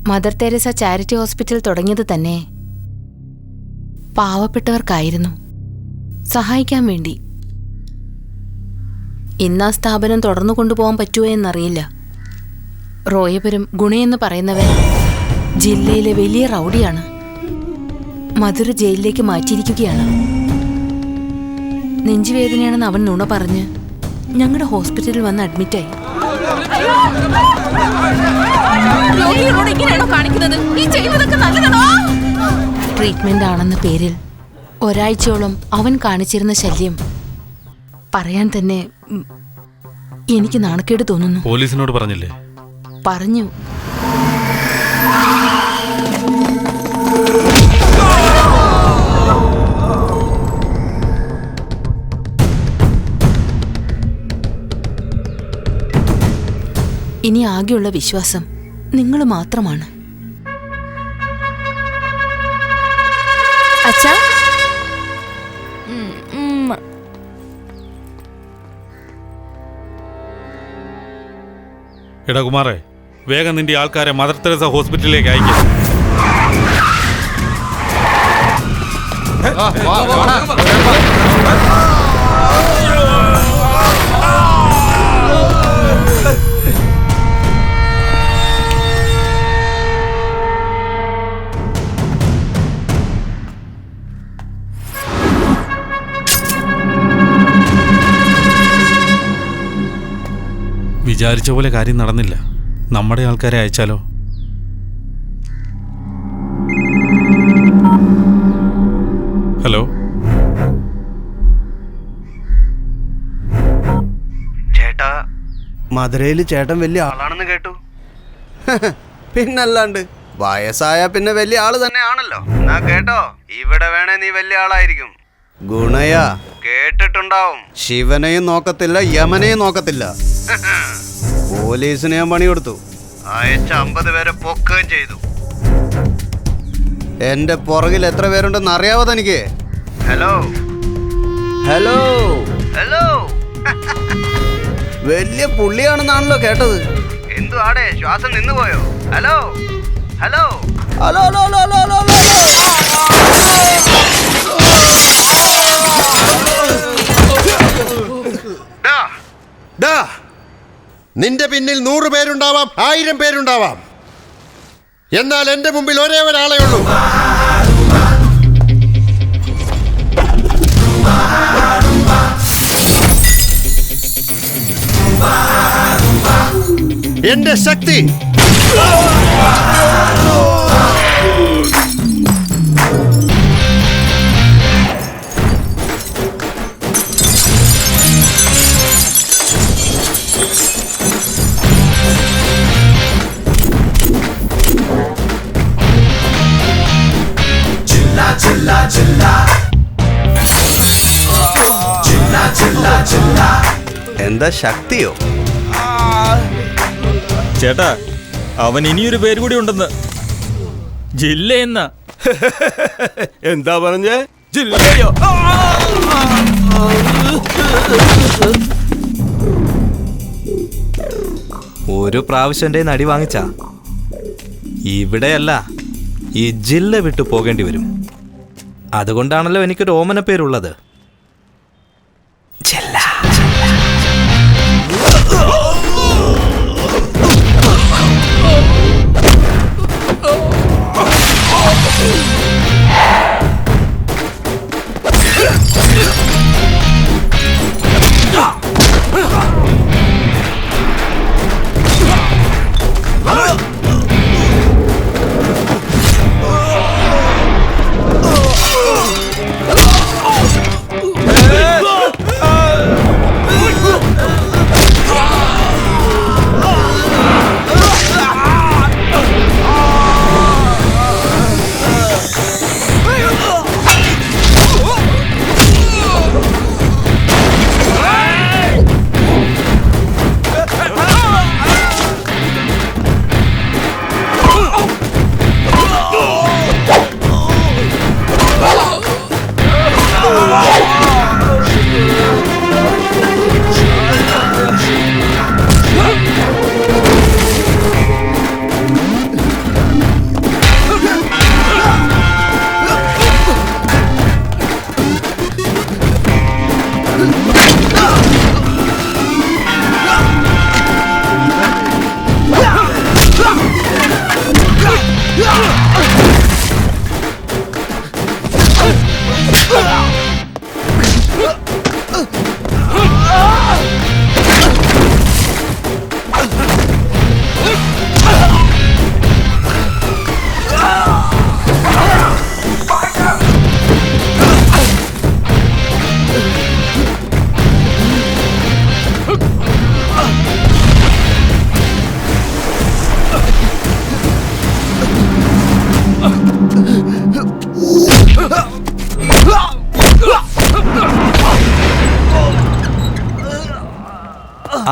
Mother Teresa charity hospital തുടങ്ങിയത് തന്നെ പാവപ്പെട്ടവർക്കായിരുന്നു, സഹായിക്കാൻ വേണ്ടി. ഇന്ന് ആ സ്ഥാപനം തുടർന്നു കൊണ്ടുപോകാൻ പറ്റുമോ എന്നറിയില്ല. റോയപുരം ഗുണയെന്ന് പറയുന്നവൻ ജില്ലയിലെ വലിയ റൗഡിയാണ്. മധുര ജയിലിലേക്ക് മാറ്റിയിരിക്കുകയാണ്. നെഞ്ചുവേദനയാണെന്ന് അവൻ നുണ പറഞ്ഞ് ഞങ്ങളുടെ ഹോസ്പിറ്റലിൽ വന്ന് അഡ്മിറ്റായി. ട്രീറ്റ്മെന്റ് ആണെന്ന പേരിൽ ഒരാഴ്ചയോളം അവൻ കാണിച്ചിരുന്ന ശല്യം പറയാൻ തന്നെ എനിക്ക് നാണക്കേട് തോന്നുന്നു. പോലീസിനോട് പറഞ്ഞില്ലേ? പറഞ്ഞു. ഇനി ആകെയുള്ള വിശ്വാസം നിങ്ങൾ മാത്രമാണ്. അച്ഛാ, എടാ കുമാറേ, വേഗം നിന്റെ ആൾക്കാരെ മദർ തെരേസ ഹോസ്പിറ്റലിലേക്ക് അയക്കും. വിചാരിച്ച പോലെ കാര്യം നടന്നില്ല. നമ്മുടെ ആൾക്കാരെ അയച്ചാലോ? ഹലോ, ചേട്ടാ, മധുരയില് ചേട്ടൻ വലിയ ആളാണെന്ന് കേട്ടു. പിന്നല്ലാണ്ട് വയസ്സായ പിന്നെ വലിയ ആള് തന്നെയാണല്ലോ. എന്നാ കേട്ടോ, ഇവിടെ വേണേ നീ വലിയ ആളായിരിക്കും. ഗുണയ കേട്ടിട്ടുണ്ടാവും. ശിവനെയും നോക്കത്തില്ല, യമനെയും നോക്കത്തില്ല. പോലീസിന് ഞാൻ പണി കൊടുത്തു. അയച്ച 50 പേരെ പൊക്കുകയും ചെയ്തു. എന്റെ പുറകിൽ എത്ര പേരുണ്ടെന്ന് അറിയാവോ തനിക്ക്? Hello hello hello. വലിയ പുള്ളിയാണെന്നാണല്ലോ കേട്ടത്. എന്തുവാടേ, ശ്വാസം നിന്നുപോയോ? Hello hello hello hello hello hello hello. നിന്റെ പിന്നിൽ 100 പേരുണ്ടാവാം, 1000 പേരുണ്ടാവാം. എന്നാൽ എന്റെ മുമ്പിൽ ഒരേ ഒരാളെ ഉള്ളൂ. എന്റെ ശക്തി. എന്താ ശക്തിയോ? ചേട്ടാ, അവൻ ഇനിയൊരു പേര് കൂടി ഉണ്ടെന്ന്. ജില്ല എന്ന. എന്താ പറഞ്ഞേ? ജില്ലയോ? ഒരു പ്രാവശ്യം എൻ്റെ നടി വാങ്ങിച്ച ഇവിടെയല്ല, ഈ ജില്ല വിട്ടു പോകേണ്ടി വരും. അതുകൊണ്ടാണല്ലോ എനിക്കൊരു ഓമന പേരുള്ളത്, ജില്ല.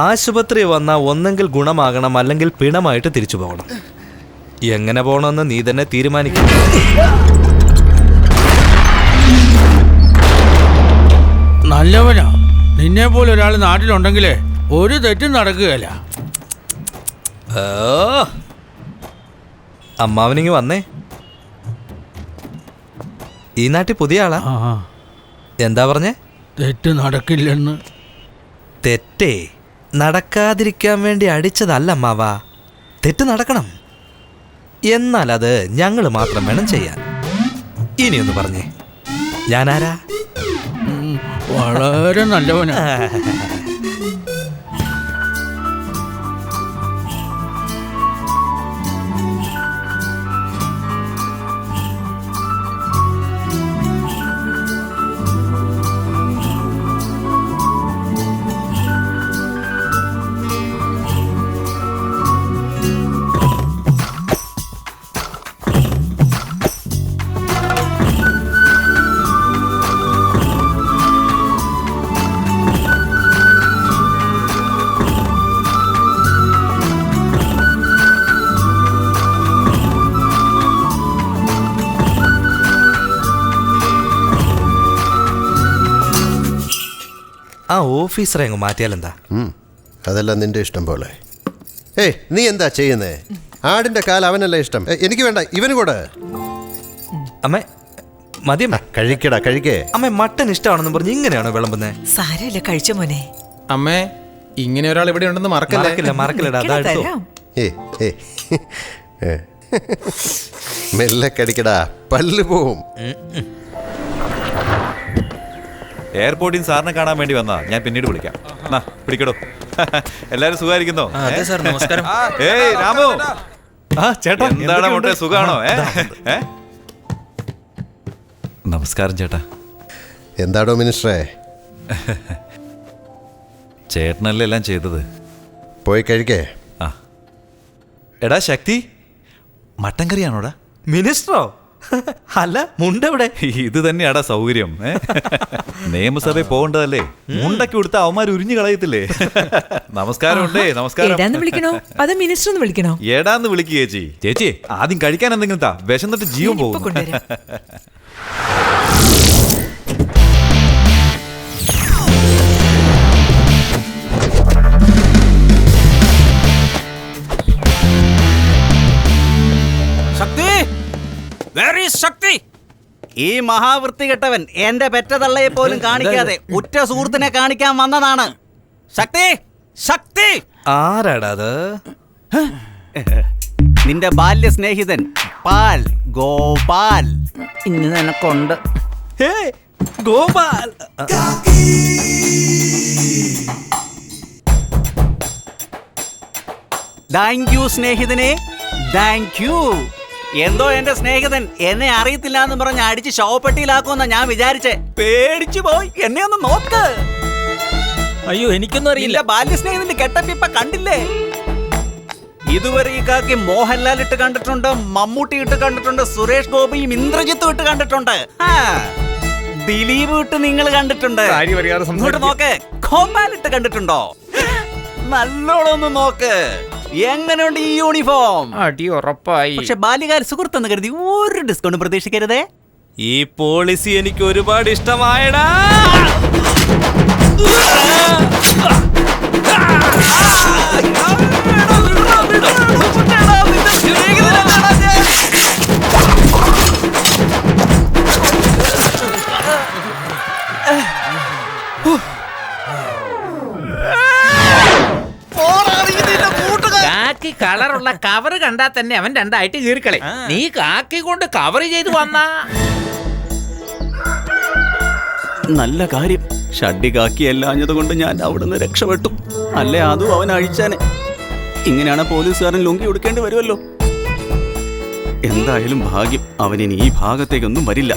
ആശുപത്രി വന്ന ഒന്നെങ്കിൽ ഗുണമാകണം, അല്ലെങ്കിൽ പിണമായിട്ട് തിരിച്ചു പോകണം. എങ്ങനെ പോകണമെന്ന് നീ തന്നെ തീരുമാനിക്കും. നല്ലവനാ. നിന്നെ പോലെ ഒരാൾ നാട്ടിലുണ്ടെങ്കിലേ ഒരു തെറ്റും നടക്കുകയല്ല. അമ്മാവനിങ്ങ് വന്നേ. ഈ നാട്ടിൽ പുതിയ ആളാ? എന്താ പറഞ്ഞേ? തെറ്റ് നടക്കില്ലെന്ന്. തെറ്റേ നടക്കാതിരിക്കാൻ വേണ്ടി അടിച്ചതല്ല അമ്മാവാ, തെറ്റ് നടക്കണം. എന്നാൽ അത് ഞങ്ങൾ മാത്രം വേണം ചെയ്യാൻ. ഇനിയൊന്ന് പറഞ്ഞേ, ഞാനാരാ? വളരെ നല്ലവനാ. ആ ഓഫീസറെ അങ്ങ് മാറ്റിയാലെന്താ? അതെല്ലാം നിന്റെ ഇഷ്ടം പോലെ. ഏയ്, നീ എന്താ ചെയ്യുന്നേ? ആടിന്റെ കാൽ അവനല്ല ഇഷ്ടം. എനിക്ക് വേണ്ട, ഇവന് കൂടെ. അമ്മേ മതിയമ്മ. കഴിക്കടാ, കഴിക്കേ. അമ്മ മട്ടൻ ഇഷ്ടമാണെന്ന് പറഞ്ഞ് ഇങ്ങനെയാണോ വിളമ്പുന്നേ? സാരമില്ല, കഴിച്ച മോനെ. അമ്മേ, ഇങ്ങനെ ഒരാൾ ഇവിടെ ഉണ്ടെന്ന് മറക്കില്ലടാ. അതാ എടുത്തോ. മെല്ലെ കടിക്കടാ, പല്ല് പോവും. എയർപോർട്ടിൽ സാറിനെ കാണാൻ വേണ്ടി വന്നാ, ഞാൻ പിന്നീട് വിളിക്കാം. പിടിക്കടോ. എല്ലാരും സുഖമായിരിക്കുന്നോ? അതെ സാർ, നമസ്കാരം. ഏയ് രാമു, ചേട്ടാ എന്താണ് മോട്ടെ, സുഖാണോ? നമസ്കാരം ചേട്ടാ. എന്താടോ മിനിസ്റ്ററെ? ചേട്ടനല്ലേ എല്ലാം ചെയ്തത്. പോയി കഴിക്കേ. എടാ ശക്തി, മട്ടൻ കറിയാണോടാ? മിനിസ്റ്ററോ? അല്ല, മുണ്ടെവിടെ? ഇത് തന്നെയാടാ സൗകര്യം. നിയമസഭയിൽ പോകേണ്ടതല്ലേ, മുണ്ടൊക്കെ കൊടുത്ത അവന്മാർ ഉരിഞ്ഞു കളയത്തില്ലേ? നമസ്കാരം ഉണ്ടേ. നമസ്കാരം. എടാന്ന് വിളിക്കണോ അതോ മിനിസ്റ്റർ എന്ന് വിളിക്കണോ? ഏടാന്ന് വിളിക്കുക ചേച്ചി. ചേച്ചി ആദ്യം കഴിക്കാൻ എന്തെങ്കിലും താ, വിശന്നിട്ട് ജീവൻ പോകും. ശക്തി, വേറെ ശക്തി. ഈ മഹാവൃത്തികെട്ടവൻ എന്റെ പെറ്റതള്ളയെ പോലും കാണിക്കാതെ ഉറ്റ സുഹൃത്തിനെ കാണിക്കാൻ വന്നതാണ്. ശക്തി, ശക്തി. ആരാടാ അത്? നിന്റെ ബാല്യ സ്നേഹിതൻ പാൽ, ഗോപാൽ. ഇന്ന് നിനക്കുണ്ട്. ഗോപാൽ. താങ്ക് യു സ്നേഹിതനെ, താങ്ക് യു. എന്തോ എന്റെ സ്നേഹിതൻ എന്നെ അറിയത്തില്ല എന്ന് പറഞ്ഞ് അടിച്ച് ശവപ്പെട്ടിയിലാക്കുമെന്നാ ഞാൻ വിചാരിച്ചേ. പേടിച്ചു പോയി. എന്നെ ഒന്ന് നോക്ക്. അയ്യോ, എനിക്കൊന്നും അറിയില്ല. ബാല്യ സ്നേഹിതന്റെ കെട്ടപ്പ് ഇപ്പൊ കണ്ടില്ലേ? ഇതുവരെ ഈ കാക്കി മോഹൻലാൽ ഇട്ട് കണ്ടിട്ടുണ്ട്, മമ്മൂട്ടി ഇട്ട് കണ്ടിട്ടുണ്ട്, സുരേഷ് ഗോപിയും ഇന്ദ്രജിത്തും ഇട്ട് കണ്ടിട്ടുണ്ട്, ദിലീപ് ഇട്ട് നിങ്ങൾ കണ്ടിട്ടുണ്ട്. ഇങ്ങോട്ട് നോക്ക്, ഗോപാൽ ഇട്ട് കണ്ടിട്ടുണ്ടോ? നല്ലോണം ഒന്ന് നോക്ക്. എങ്ങനെയുണ്ട് ഈ യൂണിഫോം? അടി ഉറപ്പായി. പക്ഷെ ബാല്യകാല സുഹൃത്തെന്ന് കരുതി ഒരു ഡിസ്കൗണ്ട് പ്രതീക്ഷിക്കരുതേ. ഈ പോളിസി എനിക്ക് ഒരുപാട് ഇഷ്ടമായടാ. കാക്കി കളറുള്ള കവറ് കണ്ടാ തന്നെ അവൻ രണ്ടായിട്ട് കീറിക്കളെ. നീ കാക്കി കൊണ്ട് കവർ ചെയ്ത് വന്നാ നല്ല കാര്യം. ഷഡ്ഡി കാക്കിയല്ലാഞ്ഞത് കൊണ്ട് ഞാൻ അവിടുന്ന് രക്ഷപ്പെട്ടു. അല്ലേ അതും അവൻ അഴിച്ചാനെ. ഇങ്ങനെയാണ് പോലീസുകാരൻ ലുങ്കി കൊടുക്കേണ്ടി വരുമല്ലോ. എന്തായാലും ഭാഗ്യം, അവനിനി ഈ ഭാഗത്തേക്കൊന്നും വരില്ല.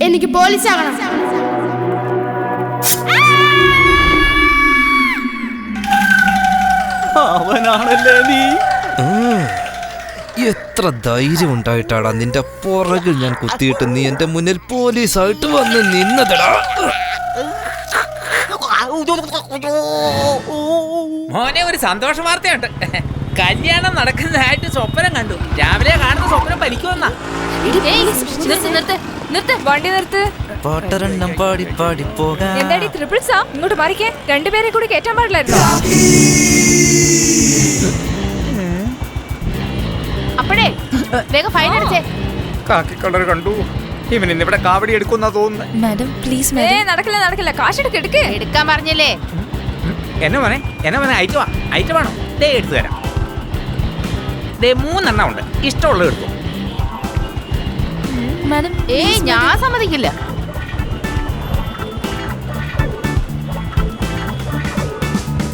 എനിക്ക് പോലീസ് ആകണം. അവനാണല്ലേ നീ? എത്ര ധൈര്യം ഉണ്ടായിട്ടാടാ നിന്റെ പുറകിൽ ഞാൻ കുത്തിയിട്ട് നീ എന്റെ മുന്നിൽ പോലീസായിട്ട് വന്ന് നിന്നതടാ. മോനെ ഒരു സന്തോഷ വാർത്തയുണ്ട്. കല്യാണം നടക്കുന്നതായിട്ട് സ്വപ്നം കണ്ടു. രാവിലെ കാണുന്ന സ്വപ്നം പരിക്കുവന്നാ. വണ്ടി നിർത്ത്. പാട്ടരെണ്ണം പാടി പാടി പോകാം. എന്താടി ട്രിപ്പിൾസാ? ഇങ്ങോട്ട് മാറിക്കേ. രണ്ടുപേരെ കൂടി കേറ്റാൻ പാടില്ലായിരുന്നു. അപ്പോഴേ വേഗം ഫൈൻ അടിച്ചേ. കാക്കിക്കളർ കണ്ടു. ഇവൻ ഇന്നിവിടെ കാവടി എടുക്കുന്ന തോന്നുന്നു. മാഡം പ്ലീസ് നടക്കില്ല നടക്കില്ല. കാശെടുക്ക് എടുക്ക്. എടുക്കാൻ പറഞ്ഞില്ലേ? എന്നെ മോനെ ഐറ്റമാണോ? ദേ എടുത്തു തരാം. ദേ 3 എണ്ണം ഉണ്ട്. ഇഷ്ടമുള്ളത് എടുത്തു. മാഡം ഞാൻ സമ്മതിക്കില്ല.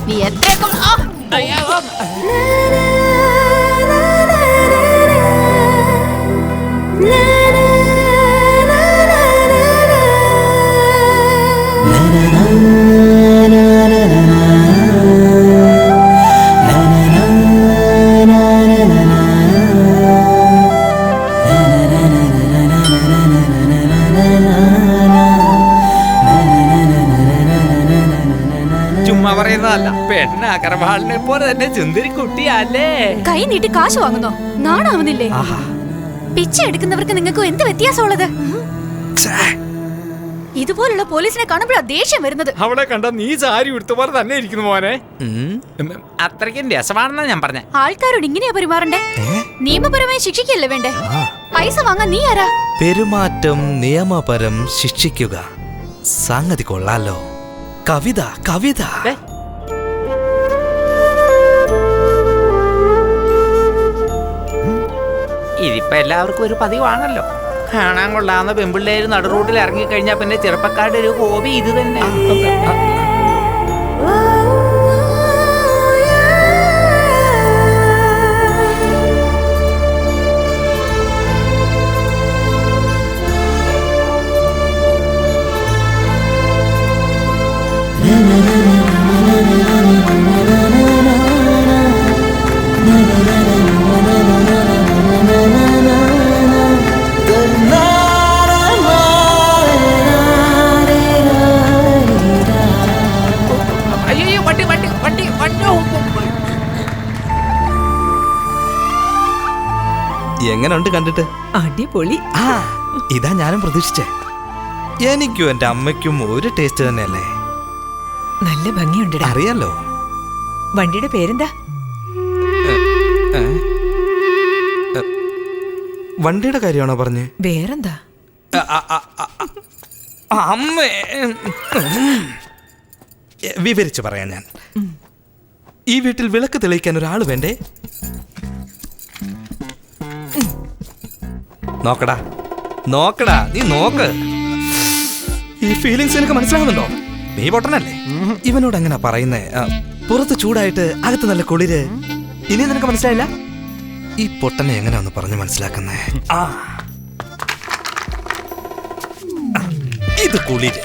നീ എത്രയൊക്കെ ചുമ്മാ പറയുന്നതല്ല. പെണ്ണ അകർവാളിനെ പോലെ തന്നെ ചുന്ദരി കുട്ടിയല്ലേ. കൈ നീട്ടി കാശ് വാങ്ങുന്നോ? നാണാവുന്നില്ലേ? പിച്ച എടുക്കുന്നവർക്ക് നിങ്ങൾക്ക് എന്ത് വ്യത്യാസമുള്ളത്? ഇതുപോലുള്ള പോലീസിനെ കാണുമ്പോഴാ ദേഷ്യം വരുന്നത്. അവളെ കണ്ട നീ സാരി ഉടുത്ത പോലെ തന്നെ ഇരിക്കുന്നു മോനെ. അത്രയ്ക്കും രസമാണെന്നാ ഞാൻ പറഞ്ഞ. ആൾക്കാരോട് ഇങ്ങനെയാ പെരുമാറണ്ടേ? നിയമപരമായി ശിക്ഷിക്കല്ലേ വേണ്ടേ? പൈസ വാങ്ങാൻ നീ ആരാ? പെരുമാറ്റം നിയമപരം ശിക്ഷിക്കുക. സംഗതി കൊള്ളാലോ. കവിത കവിത. ഇതിപ്പോ എല്ലാവർക്കും ഒരു പതിവാണല്ലോ. കാണാൻ കൊള്ളാവുന്ന പെമ്പിള്ളേര് നടു റോഡിൽ ഇറങ്ങിക്കഴിഞ്ഞാൽ പിന്നെ ചെറുപ്പക്കാരുടെ ഒരു ഹോബി ഇത് തന്നെ. എങ്ങനെയുണ്ട് കണ്ടിട്ട്? അടിപൊളി. ഇതാ ഞാനും പ്രതീക്ഷിച്ചേ. എനിക്കും എന്റെ അമ്മയ്ക്കും ഒരു ടേസ്റ്റ് തന്നെയല്ലേ. നല്ല ഭംഗിയുണ്ട്. അറിയാലോ. വണ്ടിയുടെ പേരെന്താ? വണ്ടിയുടെ കാര്യമാണോ പറഞ്ഞ്? വേറെന്താ? അമ്മേ, വിവരിച്ചു പറയാം ഞാൻ. ഈ വീട്ടിൽ വിളക്ക് തെളിയിക്കാൻ ഒരാൾ വേണ്ടേ? നോക്കടാ നോക്കടാ, നീ നോക്ക്. ഈ ഫീലിങ്സ് എനിക്ക് മനസ്സിലാകുന്നുണ്ടോ? നീ പൊട്ടനല്ലേ? ഇവനോട് എങ്ങനെ പറയുന്നേ? പുറത്ത് ചൂടായിട്ട് അകത്ത് നല്ല കുളിര്. ഇനി നിനക്ക് മനസ്സിലായില്ല? ഈ പൊട്ടനെ എങ്ങനെ ഒന്ന് പറഞ്ഞു മനസ്സിലാക്കുന്നേ? ഇത് കുളിര്,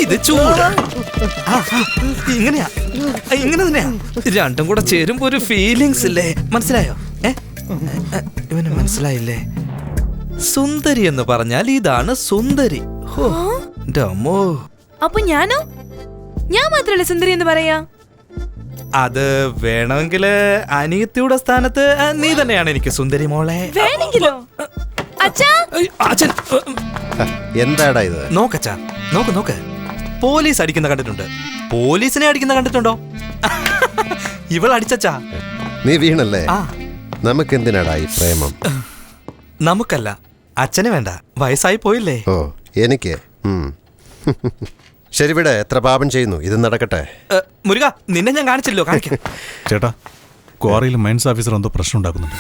ഇത് ചൂട്. ഇങ്ങനെയാ, ഇങ്ങനെ തന്നെയാ. രണ്ടും കൂടെ ചേരുമ്പോ ഒരു ഫീലിങ്സ് ഇല്ലേ? മനസ്സിലായോ? ഇവന് മനസ്സിലായില്ലേ? സുന്ദരി എന്ന് പറഞ്ഞാൽ ഇതാണ് സുന്ദരി. അമ്മോ. അപ്പൊ ഞാനോ? ഞാൻ മാത്രല്ലേ സുന്ദരി എന്ന് പറയാ? അത് വേണമെങ്കിൽ അനിയത്തിയുടെ സ്ഥാനത്ത് നീ തന്നെയാണ് എനിക്ക് സുന്ദരി മോളെ. വേണമെങ്കിലോ? അച്ഛൻ എന്താടാ ഇത്? നോക്കച്ചാ, നോക്ക് നോക്ക്. പോലീസ് അടിക്കുന്ന കണ്ടിട്ടുണ്ട്. പോലീസിനെ അടിക്കുന്ന കണ്ടിട്ടുണ്ടോ? ഇവൾ അടിച്ചാ. നീ വീണല്ലേ? നമുക്കെന്തിനാടാ ഈ പ്രേമം? നമുക്കല്ല, അച്ഛന് വേണ്ട. വയസ്സായി പോയില്ലേ? ഓ, എനിക്ക്. ശരി, വിടെ എത്ര പാപം ചെയ്യുന്നു. ഇത് നടക്കട്ടെ. മുരുക, നിന്നെ ഞാൻ കാണിച്ചില്ലോ. കാണിക്കാം. ചേട്ടാ, ക്വാറിയിൽ മൈൻസ് ഓഫീസർ എന്തോ പ്രശ്നം ഉണ്ടാക്കുന്നുണ്ട്.